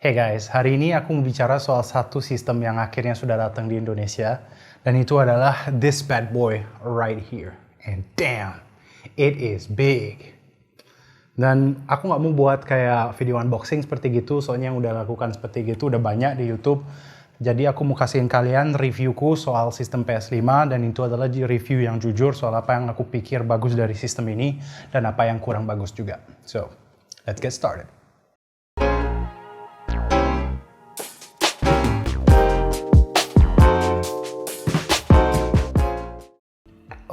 Hey guys, hari ini aku mau bicara soal satu sistem yang akhirnya sudah datang di Indonesia, dan itu adalah this bad boy right here. And damn, it is big. Dan aku nggak mau buat kayak video unboxing seperti gitu, soalnya yang udah lakukan seperti gitu udah banyak di YouTube. Jadi aku mau kasihin kalian reviewku soal sistem PS5, dan itu adalah review yang jujur soal apa yang aku pikir bagus dari sistem ini, dan apa yang kurang bagus juga. So, let's get started.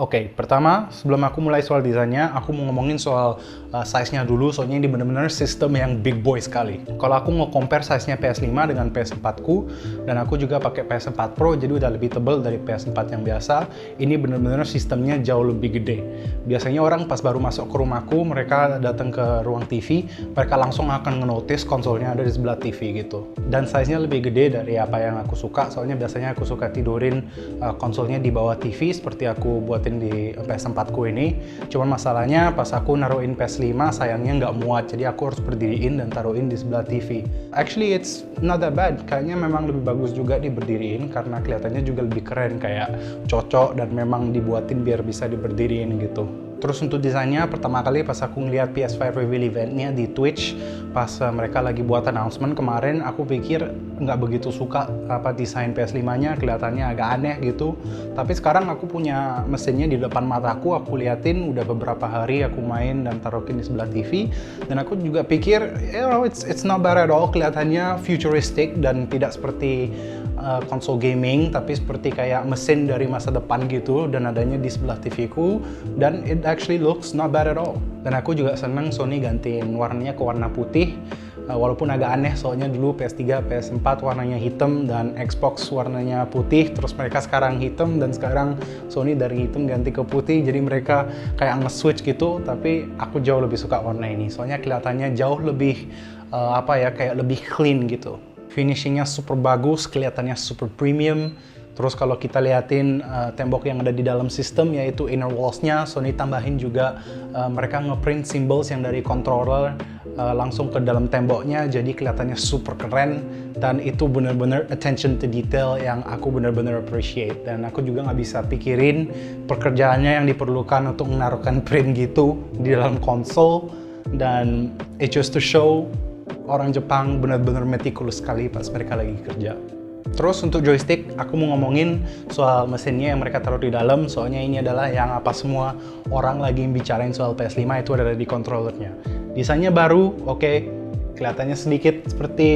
Oke, pertama sebelum aku mulai soal desainnya, aku mau ngomongin soal size-nya dulu, soalnya ini bener-bener sistem yang big boy sekali. Kalau aku mau compare size-nya PS5 dengan PS4 ku, dan aku juga pakai PS4 Pro, jadi udah lebih tebal dari PS4 yang biasa, ini bener-bener sistemnya jauh lebih gede. Biasanya orang pas baru masuk ke rumahku, mereka datang ke ruang TV, mereka langsung akan ngenotice konsolnya ada di sebelah TV gitu. Dan size-nya lebih gede dari apa yang aku suka, soalnya biasanya aku suka tidurin konsolnya di bawah TV, seperti aku buatin di PS4 ku ini. Cuman masalahnya pas aku naruhin PS5 sayangnya nggak muat, jadi aku harus berdiriin dan taruhin di sebelah TV. Actually it's not that bad, kayaknya memang lebih bagus juga diberdiriin karena kelihatannya juga lebih keren, kayak cocok dan memang dibuatin biar bisa diberdiriin gitu. Terus untuk desainnya, pertama kali pas aku ngeliat PS5 reveal eventnya di Twitch, pas mereka lagi buat announcement kemarin, aku pikir nggak begitu suka apa desain PS5-nya, kelihatannya agak aneh gitu. Tapi sekarang aku punya mesinnya di depan mataku, aku liatin udah beberapa hari aku main dan taruhin di sebelah TV, dan aku juga pikir, it's not bad at all, kelihatannya futuristic dan tidak seperti konsol gaming, tapi seperti kayak mesin dari masa depan gitu, dan adanya di sebelah TV ku, dan it actually looks not bad at all. Dan aku juga seneng Sony gantiin warnanya ke warna putih, walaupun agak aneh soalnya dulu PS3, PS4 warnanya hitam dan Xbox warnanya putih, terus mereka sekarang hitam, dan sekarang Sony dari hitam ganti ke putih, jadi mereka kayak nge-switch gitu. Tapi aku jauh lebih suka warna ini, soalnya kelihatannya jauh lebih kayak lebih clean gitu. Finishingnya super bagus, kelihatannya super premium. Terus kalau kita liatin tembok yang ada di dalam sistem, yaitu inner walls-nya, Sony tambahin juga mereka ngeprint symbols yang dari controller langsung ke dalam temboknya, jadi kelihatannya super keren, dan itu bener-bener attention to detail yang aku bener-bener appreciate. Dan aku juga nggak bisa pikirin pekerjaannya yang diperlukan untuk menaruhkan print gitu di dalam konsol, dan it just to show orang Jepang benar-benar meticulous sekali pas mereka lagi kerja. Terus untuk joystick, aku mau ngomongin soal mesinnya yang mereka taruh di dalam, soalnya ini adalah yang apa semua orang lagi bicarain soal PS5, itu ada di controllernya. Desainnya baru, oke, kelihatannya sedikit seperti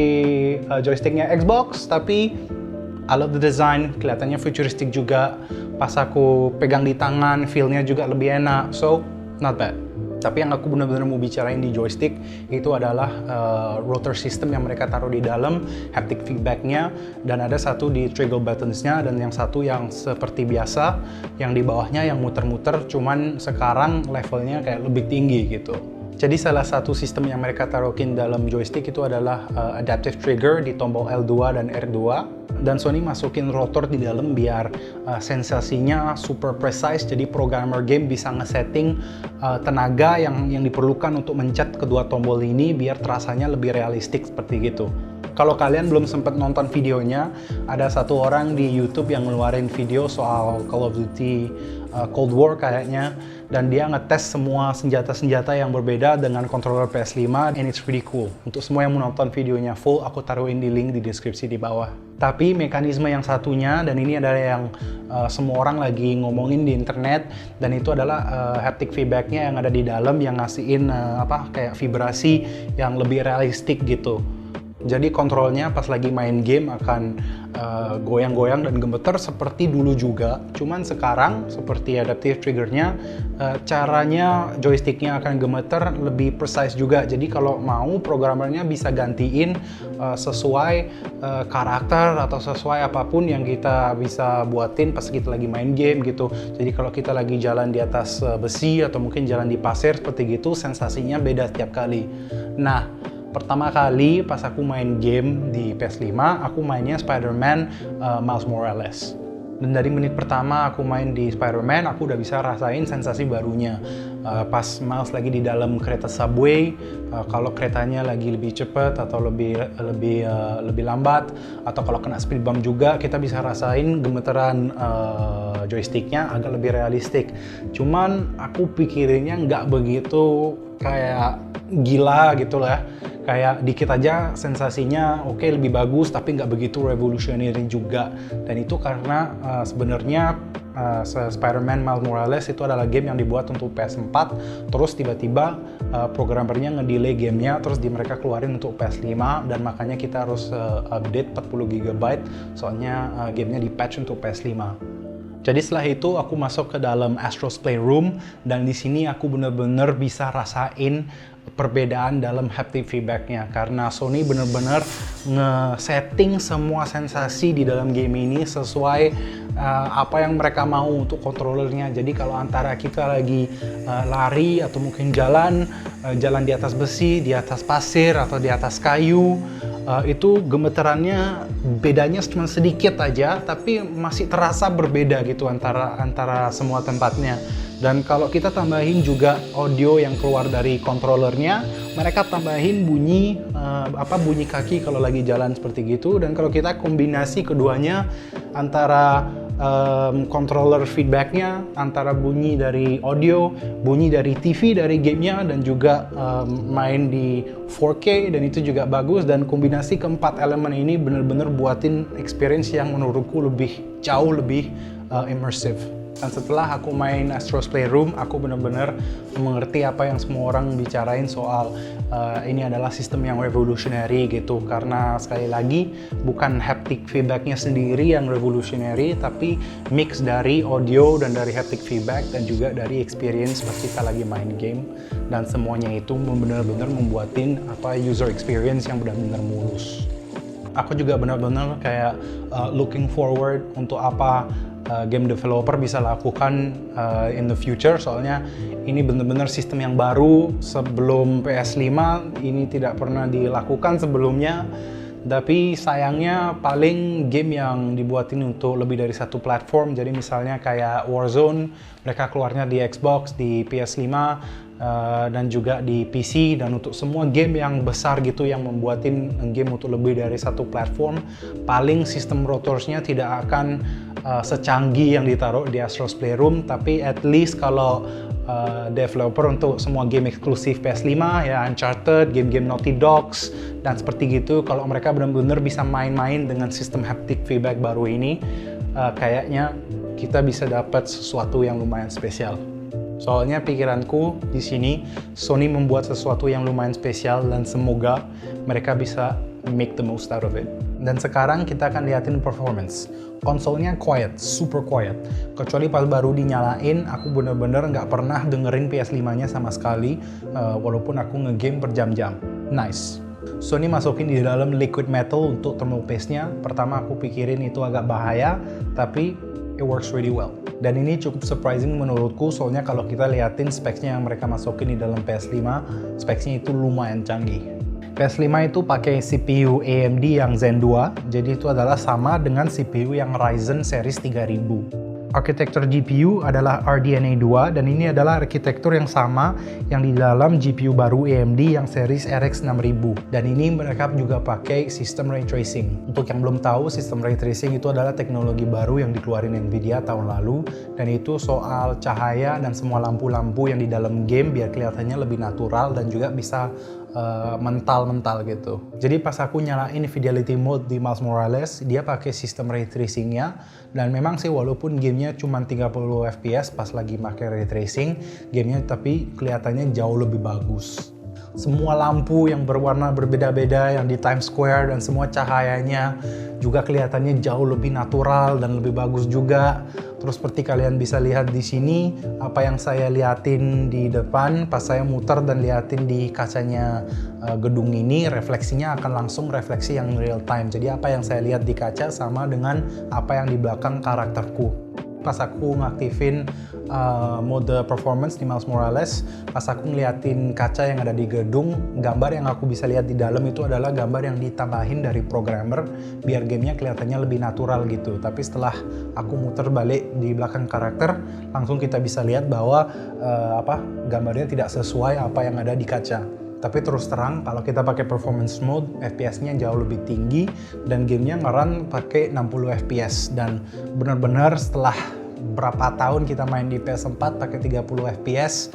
joysticknya Xbox, tapi I love the design, kelihatannya futuristic juga. Pas aku pegang di tangan, feel-nya juga lebih enak, so not bad. Tapi yang aku benar-benar mau bicarain di joystick itu adalah rotor system yang mereka taruh di dalam, haptic feedback-nya, dan ada satu di trigger buttons-nya, dan yang satu yang seperti biasa, yang di bawahnya yang muter-muter, cuman sekarang levelnya kayak lebih tinggi gitu. Jadi salah satu sistem yang mereka taruhin dalam joystick itu adalah adaptive trigger di tombol L2 dan R2, dan Sony masukin rotor di dalam biar sensasinya super precise, jadi programmer game bisa ngesetting tenaga yang diperlukan untuk mencet kedua tombol ini biar terasanya lebih realistik seperti gitu. Kalau kalian belum sempat nonton videonya, ada satu orang di YouTube yang ngeluarin video soal Call of Duty Cold War kayaknya, dan dia ngetes semua senjata-senjata yang berbeda dengan controller PS5, and it's pretty cool. Untuk semua yang mau nonton videonya full, aku taruhin di link di deskripsi di bawah. Tapi mekanisme yang satunya, dan ini adalah yang semua orang lagi ngomongin di internet, dan itu adalah haptic feedback-nya yang ada di dalam yang ngasihin kayak vibrasi yang lebih realistik gitu. Jadi kontrolnya pas lagi main game akan goyang-goyang dan gemeter seperti dulu juga. Cuman sekarang seperti adaptive triggernya, caranya joysticknya akan gemeter lebih precise juga. Jadi kalau mau programmernya bisa gantiin sesuai karakter atau sesuai apapun yang kita bisa buatin pas kita lagi main game gitu. Jadi kalau kita lagi jalan di atas besi atau mungkin jalan di pasir seperti gitu, sensasinya beda setiap kali. Nah, pertama kali pas aku main game di PS5, aku mainnya Spider-Man Miles Morales. Dan dari menit pertama aku main di Spider-Man, aku udah bisa rasain sensasi barunya. Pas Miles lagi di dalam kereta subway, kalau keretanya lagi lebih cepat atau lebih lambat, atau kalau kena speed bump juga, kita bisa rasain gemeteran joysticknya agak lebih realistik. Cuman aku pikirinnya nggak begitu kayak gila gitu lah. Kayak dikit aja sensasinya oke, lebih bagus, tapi nggak begitu revolutionary juga. Dan itu karena sebenarnya Spider-Man Miles Morales itu adalah game yang dibuat untuk PS4, terus tiba-tiba programmernya ngedelay gamenya, terus mereka keluarin untuk PS5, dan makanya kita harus update 40 GB, soalnya gamenya di patch untuk PS5. Jadi setelah itu aku masuk ke dalam Astro's Playroom, dan di sini aku bener-bener bisa rasain perbedaan dalam haptic feedbacknya, karena Sony bener-bener nge-setting semua sensasi di dalam game ini sesuai apa yang mereka mau untuk controllernya. Jadi kalau antara kita lagi lari atau mungkin jalan di atas besi, di atas pasir atau di atas kayu, itu gemeterannya bedanya cuma sedikit aja, tapi masih terasa berbeda gitu antara semua tempatnya. Dan kalau kita tambahin juga audio yang keluar dari controllernya, mereka tambahin bunyi bunyi kaki kalau lagi jalan seperti gitu. Dan kalau kita kombinasi keduanya, antara controller feedbacknya, antara bunyi dari audio, bunyi dari TV dari gamenya, dan juga main di 4K, dan itu juga bagus. Dan kombinasi keempat elemen ini bener-bener buatin experience yang menurutku jauh lebih immersive. Dan setelah aku main Astro's Playroom, aku benar-benar mengerti apa yang semua orang bicarain soal ini adalah sistem yang revolutionary gitu. Karena sekali lagi bukan haptic feedbacknya sendiri yang revolutionary, tapi mix dari audio dan dari haptic feedback dan juga dari experience pas kita lagi main game. Dan semuanya itu benar-benar membuatin user experience yang benar-benar mulus. Aku juga benar-benar kayak looking forward untuk apa game developer bisa lakukan in the future, soalnya ini benar-benar sistem yang baru. Sebelum PS5 ini tidak pernah dilakukan sebelumnya, tapi sayangnya paling game yang dibuatin untuk lebih dari satu platform. Jadi misalnya kayak Warzone, mereka keluarnya di Xbox, di PS5, dan juga di PC. Dan untuk semua game yang besar gitu yang membuatin game untuk lebih dari satu platform, paling sistem rotorsnya tidak akan secanggih yang ditaruh di Astro's Playroom, tapi at least kalau developer untuk semua game eksklusif PS5 ya, Uncharted, game-game Naughty Dogs dan seperti gitu, kalau mereka benar-benar bisa main-main dengan sistem haptic feedback baru ini, kayaknya kita bisa dapat sesuatu yang lumayan spesial. Soalnya pikiranku di sini, Sony membuat sesuatu yang lumayan spesial, dan semoga mereka bisa make the most out of it. Dan sekarang kita akan liatin performance. Konsolnya quiet, super quiet. Kecuali pas baru dinyalain, aku bener-bener nggak pernah dengerin PS5-nya sama sekali, walaupun aku ngegame berjam-jam. Nice. Sony masukin di dalam liquid metal untuk thermal paste-nya. Pertama aku pikirin itu agak bahaya, tapi it works really well. Dan ini cukup surprising menurutku, soalnya kalau kita liatin specs-nya yang mereka masukin di dalam PS5, specs-nya itu lumayan canggih. PS5 itu pakai CPU AMD yang Zen 2, jadi itu adalah sama dengan CPU yang Ryzen series 3000. Arsitektur GPU adalah RDNA 2, dan ini adalah arsitektur yang sama yang di dalam GPU baru AMD yang series RX 6000. Dan ini mereka juga pakai sistem Ray Tracing. Untuk yang belum tahu, sistem Ray Tracing itu adalah teknologi baru yang dikeluarin Nvidia tahun lalu, dan itu soal cahaya dan semua lampu-lampu yang di dalam game biar kelihatannya lebih natural dan juga bisa mental gitu. Jadi pas aku nyalain Fidelity Mode di Miles Morales, dia pakai sistem Ray Tracing-nya, dan memang sih walaupun gamenya cuma 30 fps pas lagi pakai Ray Tracing, gamenya tapi kelihatannya jauh lebih bagus. Semua lampu yang berwarna berbeda-beda yang di Times Square dan semua cahayanya juga kelihatannya jauh lebih natural dan lebih bagus juga. Terus seperti kalian bisa lihat di sini, apa yang saya liatin di depan pas saya muter dan liatin di kacanya gedung ini, refleksinya akan langsung refleksi yang real time. Jadi apa yang saya lihat di kaca sama dengan apa yang di belakang karakterku. pas aku ngaktifin mode performance di Miles Morales, pas aku ngeliatin kaca yang ada di gedung, gambar yang aku bisa lihat di dalam itu adalah gambar yang ditambahin dari programmer biar gamenya kelihatannya lebih natural gitu. Tapi setelah aku muter balik di belakang karakter, langsung kita bisa lihat bahwa gambarnya tidak sesuai apa yang ada di kaca. Tapi terus terang, kalau kita pakai performance mode, FPS-nya jauh lebih tinggi dan gamenya nge-run pakai 60 FPS. Dan benar-benar setelah berapa tahun kita main di PS4 pakai 30 FPS,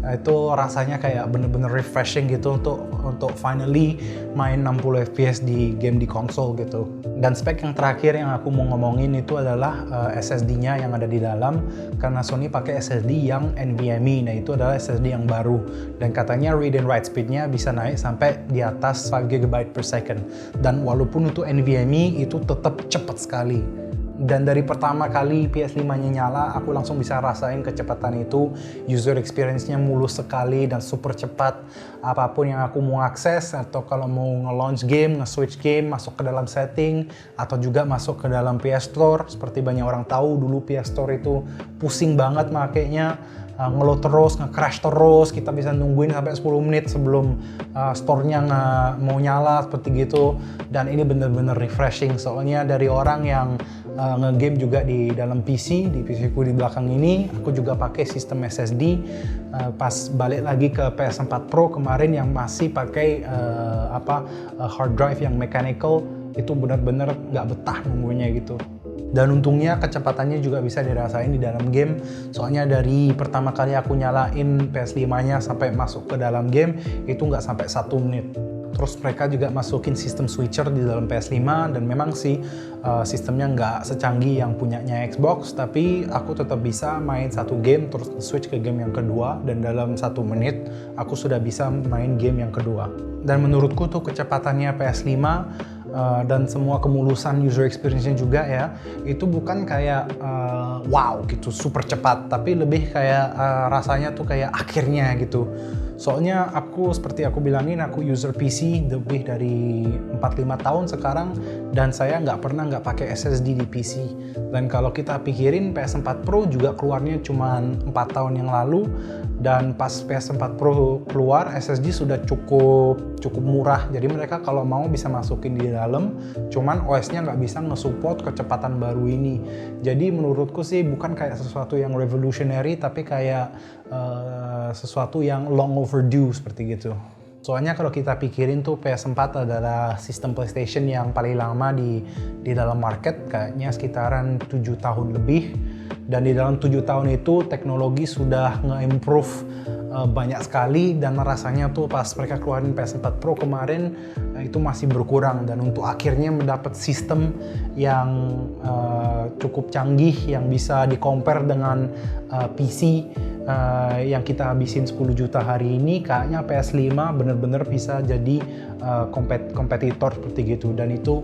itu rasanya kayak bener-bener refreshing gitu untuk finally main 60 FPS di game di konsol gitu. Dan spek yang terakhir yang aku mau ngomongin itu adalah SSD-nya yang ada di dalam, karena Sony pakai SSD yang NVMe. Nah, itu adalah SSD yang baru dan katanya read and write speed-nya bisa naik sampai di atas 5 GB per second. Dan walaupun itu NVMe, itu tetap cepat sekali. Dan dari pertama kali PS5-nya nyala, aku langsung bisa rasain kecepatan itu. User experience-nya mulus sekali dan super cepat. Apapun yang aku mau akses, atau kalau mau nge-launch game, nge-switch game, masuk ke dalam setting, atau juga masuk ke dalam PS Store. Seperti banyak orang tahu, dulu PS Store itu pusing banget makainya. Ngeload terus, nge-crash terus, kita bisa nungguin sampai 10 menit sebelum store-nya mau nyala, seperti gitu. Dan ini bener-bener refreshing, soalnya dari orang yang nge-game juga di dalam PC, di PC ku di belakang ini, aku juga pakai sistem SSD. Pas balik lagi ke PS4 Pro kemarin yang masih pakai hard drive yang mechanical, itu bener-bener nggak betah nunggunya gitu. Dan untungnya kecepatannya juga bisa dirasain di dalam game, soalnya dari pertama kali aku nyalain PS5-nya sampai masuk ke dalam game itu nggak sampai 1 menit. Terus mereka juga masukin sistem switcher di dalam PS5 dan memang sih sistemnya nggak secanggih yang punyanya Xbox, tapi aku tetap bisa main satu game terus switch ke game yang kedua dan dalam 1 menit aku sudah bisa main game yang kedua. Dan menurutku tuh kecepatannya PS5 dan semua kemulusan user experience-nya juga ya, itu bukan kayak wow gitu super cepat, tapi lebih kayak rasanya tuh kayak akhirnya gitu. Soalnya aku seperti aku bilangin, aku user PC lebih dari 4-5 tahun sekarang dan saya nggak pernah nggak pakai SSD di PC. Dan kalau kita pikirin PS4 Pro juga keluarnya cuma 4 tahun yang lalu, dan pas PS4 Pro keluar SSD sudah cukup murah. Jadi mereka kalau mau bisa masukin di dalam, cuman OS-nya nggak bisa nge-support kecepatan baru ini. Jadi menurutku sih bukan kayak sesuatu yang revolutionary, tapi kayak sesuatu yang long overdue seperti gitu. Soalnya kalau kita pikirin tuh PS4 adalah sistem PlayStation yang paling lama di dalam market, kayaknya sekitaran 7 tahun lebih. Dan di dalam 7 tahun itu teknologi sudah nge-improve banyak sekali, dan rasanya tuh pas mereka keluarin PS4 Pro kemarin itu masih berkurang. Dan untuk akhirnya mendapat sistem yang cukup canggih yang bisa di-compare dengan PC yang kita habisin 10 juta hari ini, kayaknya PS5 bener-bener bisa jadi kompetitor seperti gitu, dan itu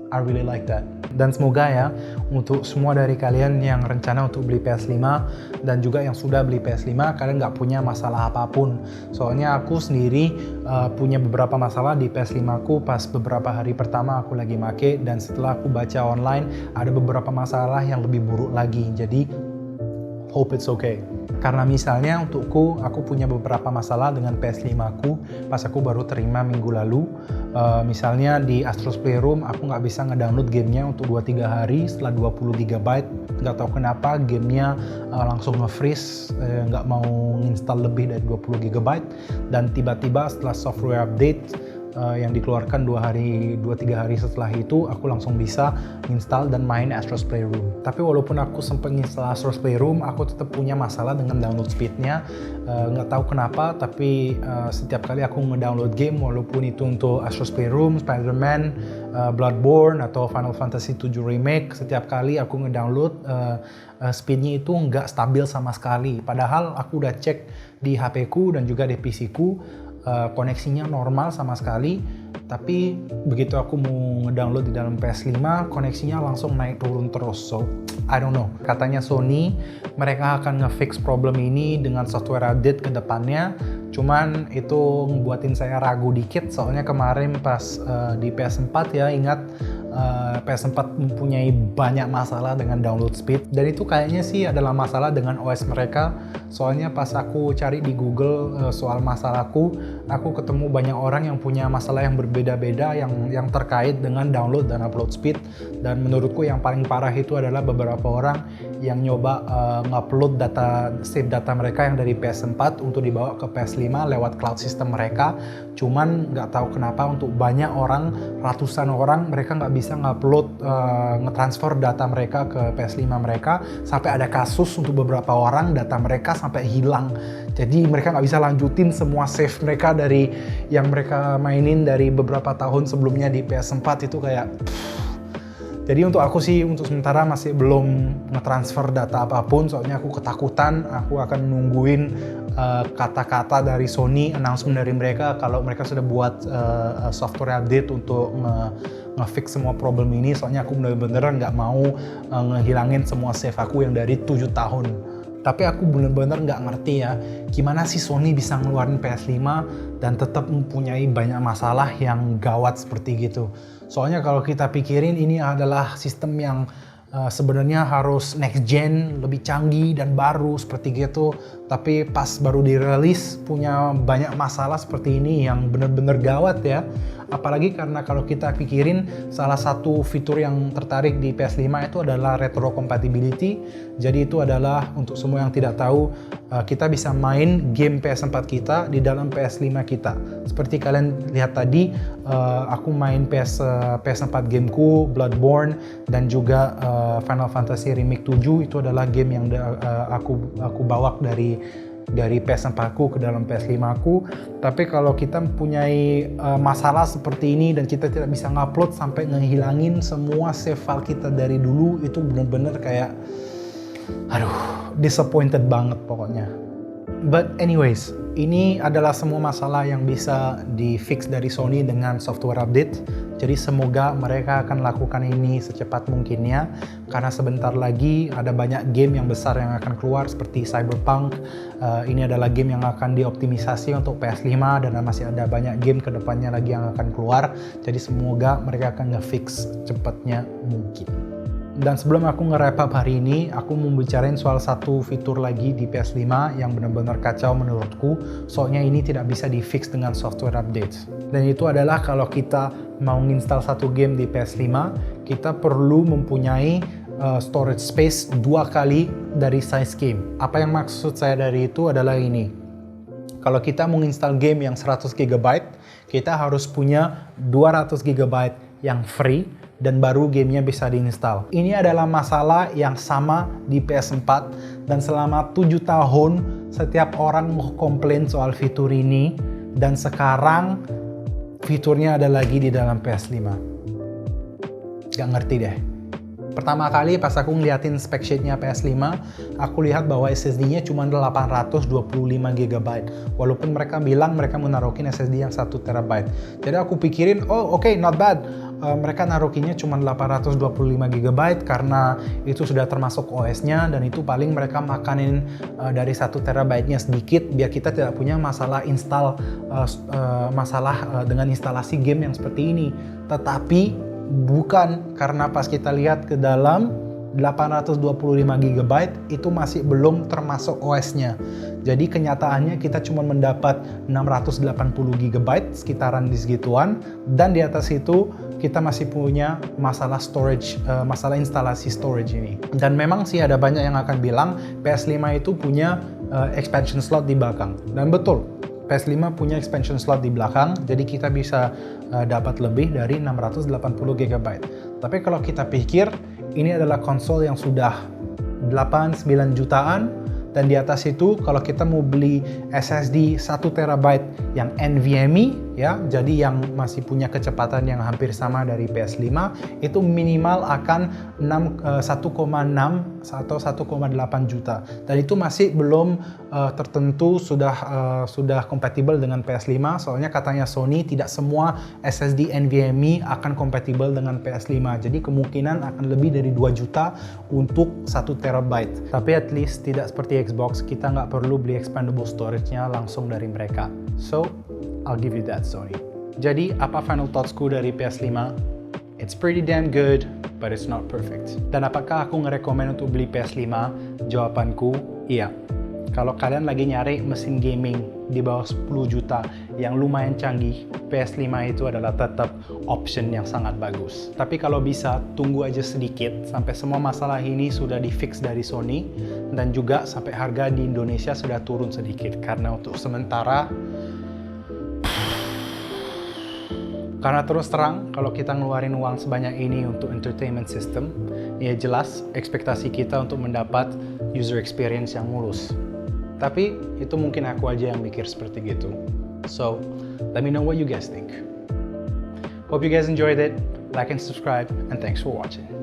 I really like that. Dan semoga ya untuk semua dari kalian yang rencana untuk beli PS5 dan juga yang sudah beli PS5, kalian nggak punya masalah apapun. Soalnya aku sendiri punya beberapa masalah di PS5 ku pas beberapa hari pertama aku lagi make, dan setelah aku baca online ada beberapa masalah yang lebih buruk lagi. Jadi hope it's okay. Karena misalnya untukku, aku punya beberapa masalah dengan PS5 ku pas aku baru terima minggu lalu. Misalnya di Astro's Playroom aku nggak bisa ngedownload gamenya untuk 2-3 hari setelah 20 GB. Nggak tahu kenapa gamenya langsung nge-freeze, nggak mau install lebih dari 20 GB. Dan tiba-tiba setelah software update yang dikeluarkan 2-3 hari setelah itu, aku langsung bisa install dan main Astro's Playroom. Tapi walaupun aku sempat install Astro's Playroom, aku tetap punya masalah dengan download speednya. Nggak tahu kenapa, tapi setiap kali aku nge-download game, walaupun itu untuk Astro's Playroom, Spider-Man, Bloodborne, atau Final Fantasy 7 Remake, setiap kali aku nge-download speednya itu nggak stabil sama sekali. Padahal aku udah cek di HP ku dan juga di PC ku, koneksinya normal sama sekali, tapi begitu aku mau ngedownload di dalam PS5, koneksinya langsung naik turun terus. So, I don't know. Katanya Sony, mereka akan nge-fix problem ini dengan software update ke depannya. Cuman itu ngebuatin saya ragu dikit, soalnya kemarin pas di PS4 ya, ingat PS4 mempunyai banyak masalah dengan download speed, dan itu kayaknya sih adalah masalah dengan OS mereka. Soalnya pas aku cari di Google soal masalahku, aku ketemu banyak orang yang punya masalah yang berbeda-beda yang terkait dengan download dan upload speed. Dan menurutku yang paling parah itu adalah beberapa orang yang nyoba ngupload save data mereka yang dari PS4 untuk dibawa ke PS5 lewat cloud system mereka. Cuman nggak tahu kenapa untuk banyak orang, ratusan orang, mereka nggak bisa ngupload, ngetransfer data mereka ke PS5 mereka. Sampai ada kasus untuk beberapa orang data mereka sampai hilang. Jadi mereka nggak bisa lanjutin semua save mereka dari yang mereka mainin dari beberapa tahun sebelumnya di PS4 itu kayak. Jadi untuk aku sih untuk sementara masih belum ngetransfer data apapun, soalnya aku ketakutan. Aku akan nungguin kata-kata dari Sony, announcement dari mereka kalau mereka sudah buat software update untuk nge-fix semua problem ini. Soalnya aku bener-bener nggak mau ngehilangin semua save aku yang dari 7 tahun. Tapi aku bener-bener nggak ngerti ya, gimana sih Sony bisa ngeluarin PS5 dan tetap mempunyai banyak masalah yang gawat seperti gitu. Soalnya kalau kita pikirin ini adalah sistem yang sebenarnya harus next gen, lebih canggih dan baru seperti gitu. Tapi pas baru dirilis punya banyak masalah seperti ini yang bener-bener gawat ya. Apalagi karena kalau kita pikirin salah satu fitur yang tertarik di PS5 itu adalah retro compatibility. Jadi itu adalah untuk semua yang tidak tahu, kita bisa main game PS4 kita di dalam PS5 kita. Seperti kalian lihat tadi, aku main PS4 gameku, Bloodborne, dan juga Final Fantasy Remake 7 itu adalah game yang aku bawa dari PS4 ku ke dalam PS5 ku. Tapi kalau kita mempunyai masalah seperti ini dan kita tidak bisa ngupload sampai ngehilangin semua save file kita dari dulu, itu bener-bener kayak disappointed banget pokoknya. But anyways, ini adalah semua masalah yang bisa di-fix dari Sony dengan software update. Jadi semoga mereka akan lakukan ini secepat mungkinnya, karena sebentar lagi ada banyak game yang besar yang akan keluar seperti Cyberpunk. Ini adalah game yang akan dioptimisasi untuk PS5 dan masih ada banyak game kedepannya lagi yang akan keluar. Jadi semoga mereka akan nge-fix cepatnya mungkin. Dan sebelum aku nge-wrap up hari ini, aku mau bicarain soal satu fitur lagi di PS5 yang benar-benar kacau menurutku. Soalnya ini tidak bisa di-fix dengan software update. Dan itu adalah kalau kita mau install satu game di PS5, kita perlu mempunyai storage space 2 kali dari size game. Apa yang maksud saya dari itu adalah ini. Kalau kita mau install game yang 100 GB, kita harus punya 200 GB yang free, dan baru gamenya bisa diinstal. Ini adalah masalah yang sama di PS4, dan selama 7 tahun setiap orang mau komplain soal fitur ini, dan sekarang fiturnya ada lagi di dalam PS5. Gak ngerti deh. Pertama kali pas aku ngeliatin spec sheet-nya PS5, aku lihat bahwa SSD-nya cuma 825 GB. Walaupun mereka bilang mereka menaruhin SSD yang 1 TB. Jadi aku pikirin, oh oke, not bad. Mereka naruhinnya cuma 825 GB karena itu sudah termasuk OS-nya, dan itu paling mereka makanin dari 1 TB-nya sedikit biar kita tidak punya masalah dengan instalasi game yang seperti ini. Tetapi bukan, karena pas kita lihat ke dalam 825 GB itu masih belum termasuk OS-nya. Jadi kenyataannya kita cuma mendapat 680 GB sekitaran di segituan, dan di atas itu kita masih punya masalah storage, masalah instalasi storage ini. Dan memang sih ada banyak yang akan bilang PS5 itu punya expansion slot di belakang. Dan betul, PS5 punya expansion slot di belakang, jadi kita bisa dapat lebih dari 680 GB. Tapi kalau kita pikir, ini adalah konsol yang sudah 8-9 jutaan, dan di atas itu kalau kita mau beli SSD 1 TB yang NVMe ya, jadi yang masih punya kecepatan yang hampir sama dari PS5, itu minimal akan 1,6 atau 1,8 juta. Dan itu masih belum tertentu sudah kompatibel dengan PS5, soalnya katanya Sony tidak semua SSD NVMe akan kompatibel dengan PS5. Jadi kemungkinan akan lebih dari 2 juta untuk 1 TB. Tapi at least tidak seperti Xbox, kita nggak perlu beli expandable storage-nya langsung dari mereka. So, I'll give you that, Sony. Jadi, apa final thoughts-ku dari PS5? It's pretty damn good, but it's not perfect. Dan apakah aku ngerekomen untuk beli PS5? Jawabanku, iya. Kalau kalian lagi nyari mesin gaming di bawah 10 juta yang lumayan canggih, PS5 itu adalah tetap option yang sangat bagus. Tapi kalau bisa, tunggu aja sedikit sampai semua masalah ini sudah di-fix dari Sony, dan juga sampai harga di Indonesia sudah turun sedikit. Karena untuk sementara, karena terus terang, kalau kita ngeluarin uang sebanyak ini untuk entertainment system, ya jelas ekspektasi kita untuk mendapat user experience yang mulus. Tapi itu mungkin aku aja yang mikir seperti gitu. So, let me know what you guys think. Hope you guys enjoyed it. Like and subscribe, and thanks for watching.